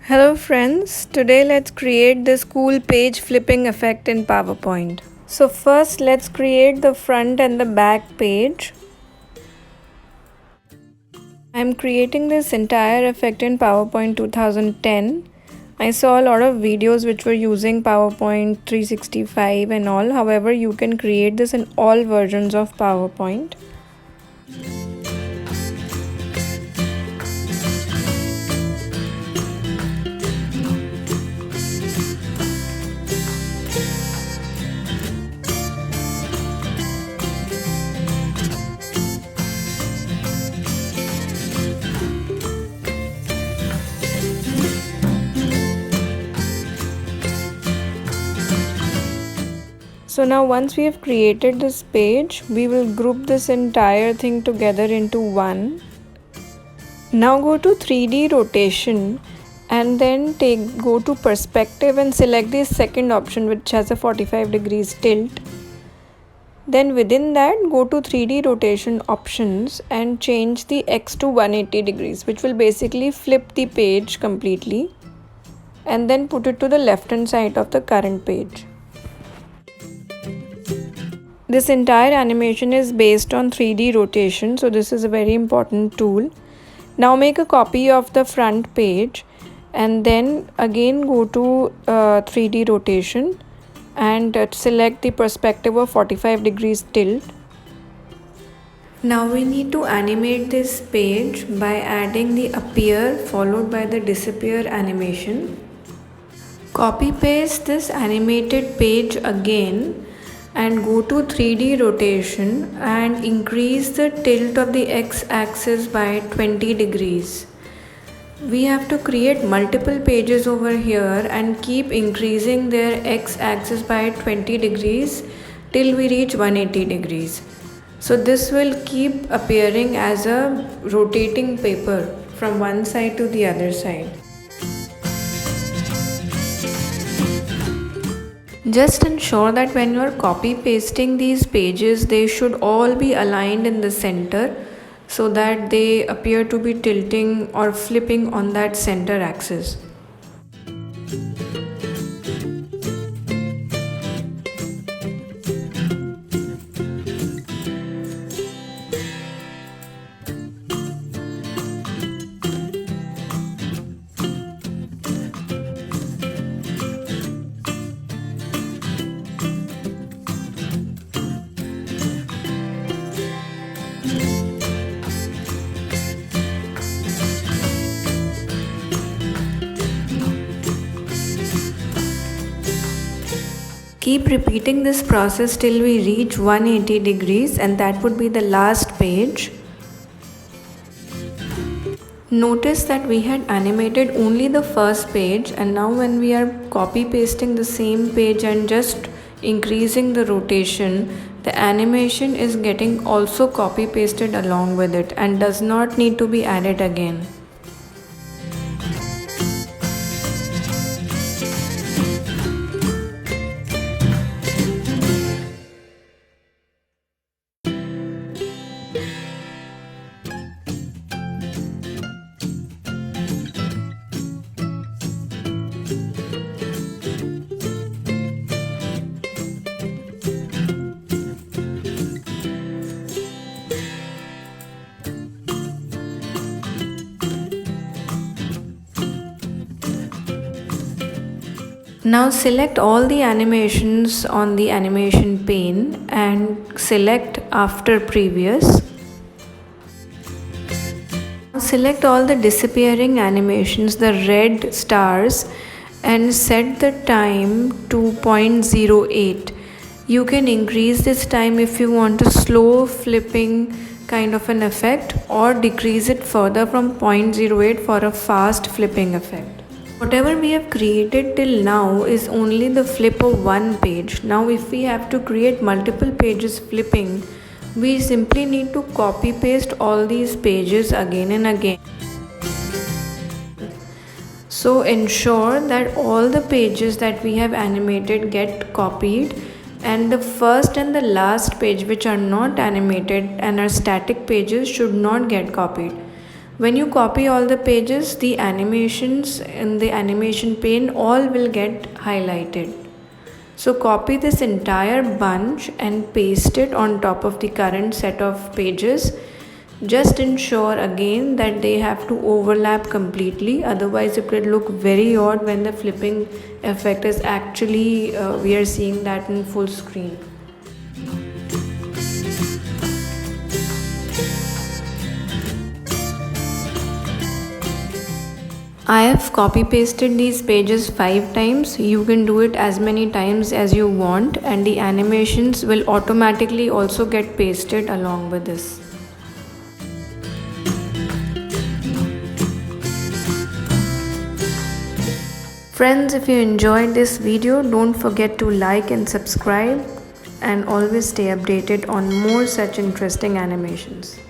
Hello friends, today let's create this cool page flipping effect in PowerPoint. So first let's create the front and the back page. I'm creating this entire effect in PowerPoint 2010. I saw a lot of videos which were using PowerPoint 365 and all. However, you can create this in all versions of PowerPoint. So now once we have created this page, we will group this entire thing together into one. Now go to 3D rotation and then go to perspective and select the second option which has a 45 degrees tilt. Then within that go to 3D rotation options and change the X to 180 degrees, which will basically flip the page completely, and then put it to the left hand side of the current page. This entire animation is based on 3D rotation, so this is a very important tool. Now make a copy of the front page and then again go to 3D rotation and select the perspective of 45 degrees tilt. Now we need to animate this page by adding the appear followed by the disappear animation. Copy paste this animated page again and go to 3D rotation and increase the tilt of the x-axis by 20 degrees. We have to create multiple pages over here and keep increasing their x-axis by 20 degrees till we reach 180 degrees. So this will keep appearing as a rotating paper from one side to the other side. Just ensure that when you are copy pasting these pages, they should all be aligned in the center so that they appear to be tilting or flipping on that center axis. Keep repeating this process till we reach 180 degrees, and that would be the last page. Notice that we had animated only the first page, and now when we are copy pasting the same page and just increasing the rotation, the animation is getting also copy pasted along with it and does not need to be added again. Now select all the animations on the animation pane and select after previous. Now select all the disappearing animations, the red stars, and set the time to 0.08. You can increase this time if you want a slow flipping kind of an effect, or decrease it further from 0.08 for a fast flipping effect. Whatever we have created till now is only the flip of one page. Now if we have to create multiple pages flipping, we simply need to copy paste all these pages again and again. So ensure that all the pages that we have animated get copied, and the first and the last page which are not animated and are static pages should not get copied. When you copy all the pages, the animations in the animation pane all will get highlighted. So copy this entire bunch and paste it on top of the current set of pages. Just ensure again that they have to overlap completely, otherwise it will look very odd when the flipping effect is actually we are seeing that in full screen. I have copy pasted these pages 5 times. You can do it as many times as you want, and the animations will automatically also get pasted along with this. Friends, if you enjoyed this video, don't forget to like and subscribe, and always stay updated on more such interesting animations.